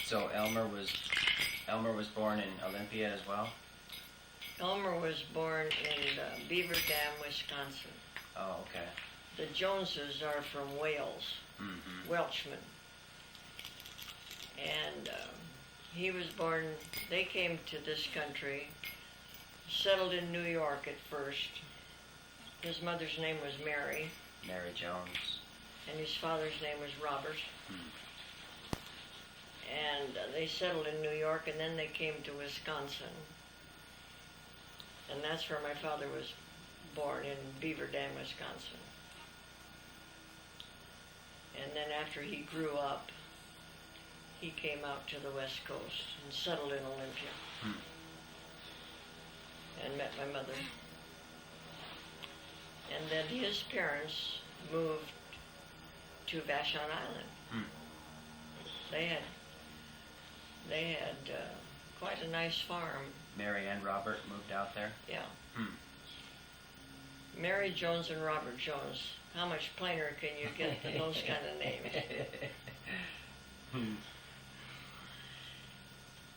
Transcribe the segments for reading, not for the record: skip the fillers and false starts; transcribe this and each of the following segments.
So Elmer was born in Olympia as well? Elmer was born in Beaver Dam, Wisconsin. Oh, okay. The Joneses are from Wales, Mm-hmm. Welshman. And he was born, they came to this country, settled in New York at first. His mother's name was Mary. Mary Jones. And his father's name was Robert. And they settled in New York, and then they came to Wisconsin. And that's where my father was born, in Beaver Dam, Wisconsin. And then after he grew up, he came out to the West Coast and settled in Olympia. And met my mother. And then his parents moved to Vashon Island. They had quite a nice farm. Mary and Robert moved out there? Yeah. Mary Jones and Robert Jones. How much plainer can you get than those kind of names?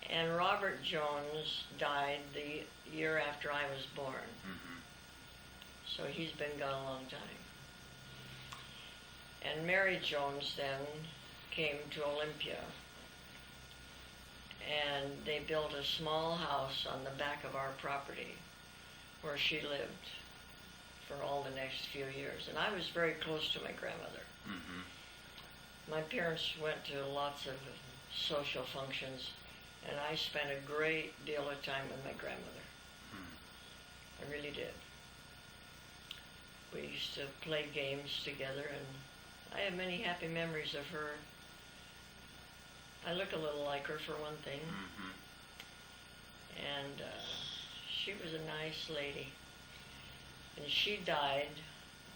And Robert Jones died the year after I was born. So he's been gone a long time. And Mary Jones then came to Olympia. And they built a small house on the back of our property where she lived for all the next few years. And I was very close to my grandmother. My parents went to lots of social functions, and I spent a great deal of time with my grandmother. I really did. We used to play games together, and I have many happy memories of her. I look a little like her, for one thing. And she was a nice lady. And she died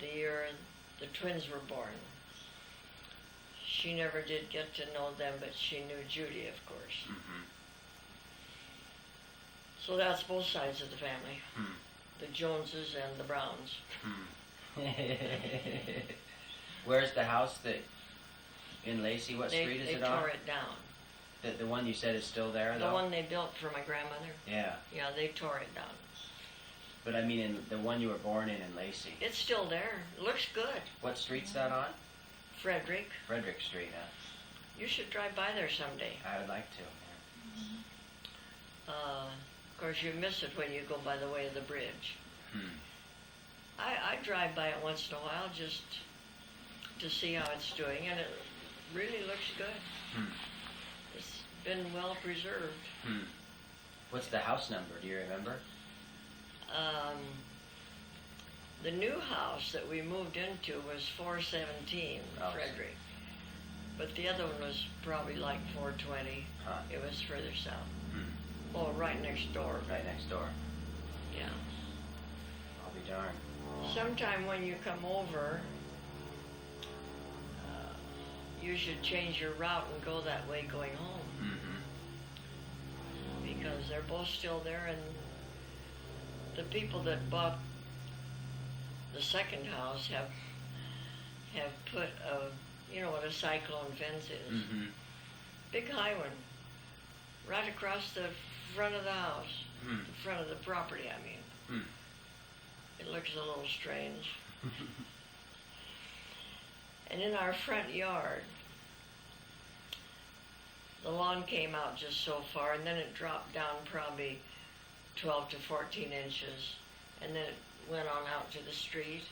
the year the twins were born. She never did get to know them, but she knew Judy, of course. So that's both sides of the family. The Joneses and the Browns. Where's the house that in Lacey? What street is it on? They tore it down. The one you said is still there, though? The one they built for my grandmother? Yeah. Yeah, they tore it down. But I mean, in the one you were born in Lacey. It's still there. It looks good. What street's that on? Frederick. Frederick Street, huh? You should drive by there someday. I would like to. Of course, you miss it when you go by the way of the bridge. I drive by it once in a while just to see how it's doing, and it really looks good. It's been well preserved. What's the house number? Do you remember? The new house that we moved into was 417 Frederick, but the other one was probably like 420. It was further south. Oh, right next door. Right next door. Yeah. I'll be darned. Sometime when you come over, you should change your route and go that way going home. Because they're both still there, and the people that bought the second house have put you know what a cyclone fence is. Big high one. Right across the front of the house. The front of the property, I mean. It looks a little strange. And in our front yard, the lawn came out just so far, and then it dropped down probably 12 to 14 inches, and then it went on out to the street.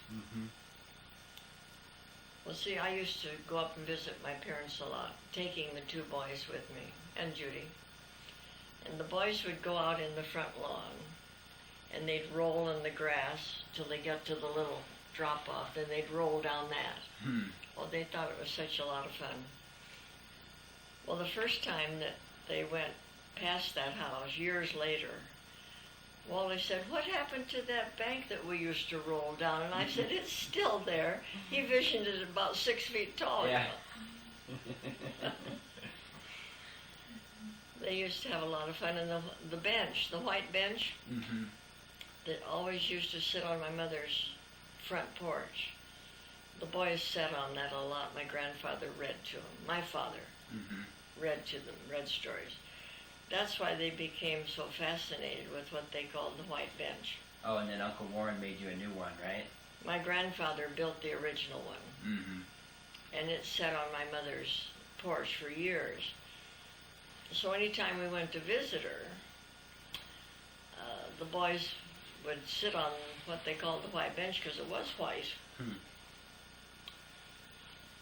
Well, see, I used to go up and visit my parents a lot, taking the two boys with me, and Judy. And the boys would go out in the front lawn, and they'd roll in the grass till they got to the little drop-off, then they'd roll down that. Well, they thought it was such a lot of fun. Well, the first time that they went past that house, years later, Wally said, "What happened to that bank that we used to roll down?" And I said, "It's still there." He visioned it about 6 feet tall. Yeah. They used to have a lot of fun. And the bench, the white bench, that always used to sit on my mother's front porch. The boys sat on that a lot. My grandfather read to them. My father. read to them, read stories. That's why they became so fascinated with what they called the white bench. Oh, and then Uncle Warren made you a new one, right? My grandfather built the original one, Mm-hmm. and it sat on my mother's porch for years. So anytime we went to visit her, the boys would sit on what they called the white bench because it was white. Hmm.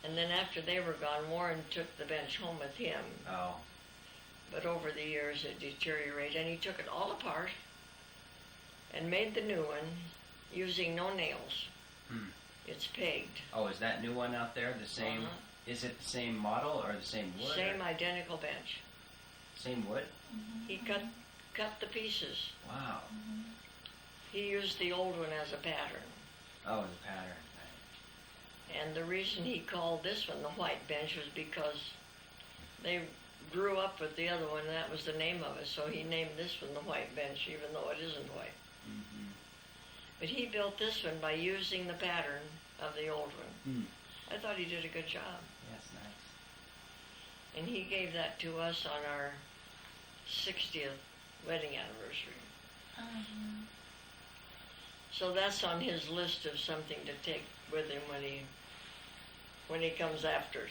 And then after they were gone, Warren took the bench home with him. Oh. But over the years it deteriorated, and he took it all apart and made the new one using no nails. Hmm. It's pegged. Oh, is that new one out there the same? Uh-huh. Is it the same model or the same wood? Same or identical bench. same wood? He cut the pieces. Wow. He used the old one as a pattern. Oh, the pattern. Right. And the reason he called this one the white bench was because they grew up with the other one, and that was the name of it. So he named this one the white bench, even though it isn't white. Mm-hmm. But he built this one by using the pattern of the old one. Hmm. I thought he did a good job. Yes, nice. And he gave that to us on our 60th wedding anniversary. So that's on his list of something to take with him when he comes after.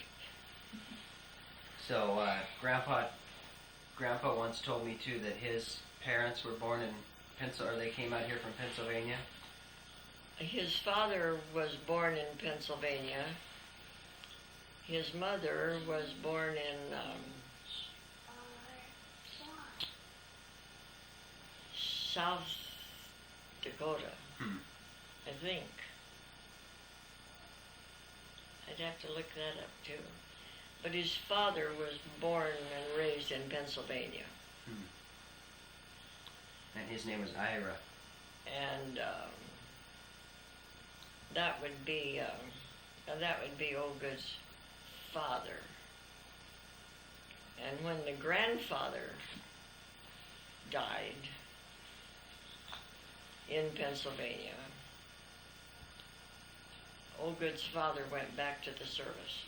So, Grandpa once told me too that his parents were born in or they came out here from Pennsylvania. His father was born in Pennsylvania. His mother was born in South Dakota, I think. I'd have to look that up too. But his father was born and raised in Pennsylvania. And his name was Ira. And that would be Ogood's father. And when the grandfather died in Pennsylvania, Ogood's father went back to the service.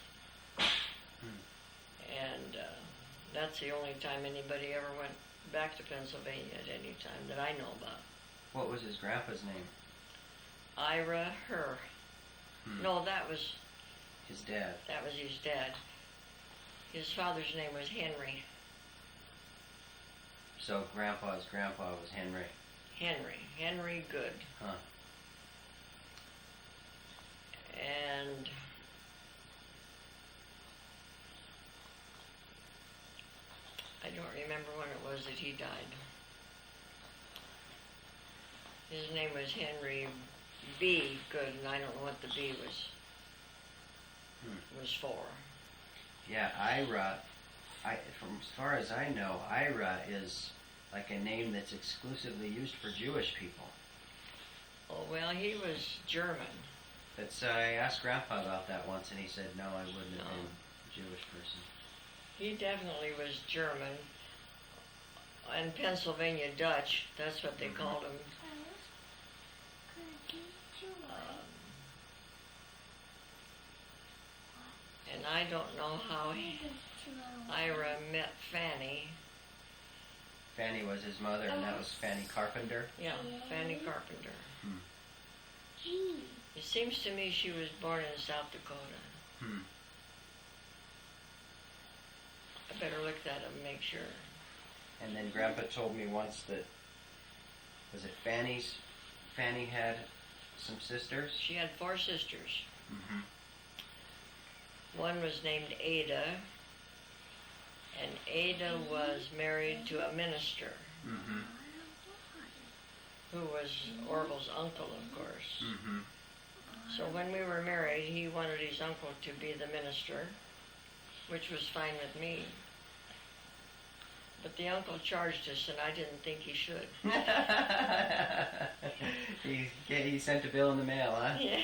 And that's the only time anybody ever went back to Pennsylvania at any time that I know about. What was his grandpa's name? Ira Herr. No, that was his dad. That was his dad. His father's name was Henry. So Grandpa's grandpa was Henry. Henry Good. Huh. And I don't remember when it was that he died. His name was Henry B. Good, and I don't know what the B was for. Yeah, Ira. From as far as I know, Ira is like a name that's exclusively used for Jewish people. Oh well, he was German. But I asked Grandpa about that once, and he said no, I wouldn't have been a Jewish person. He definitely was German. And Pennsylvania Dutch, that's what they called him. And I don't know how Ira met Fanny. Fanny was his mother, and that was Fanny Carpenter. Yeah, Fanny Carpenter. It seems to me she was born in South Dakota. I better look that up and make sure. And then Grandpa told me once that, was it Fanny had some sisters? She had 4 sisters. Mm-hmm. One was named Ada, and Ada was married to a minister, who was Orville's uncle, of course. So when we were married, he wanted his uncle to be the minister, which was fine with me. But the uncle charged us, and I didn't think he should. He sent a bill in the mail, huh? Yeah.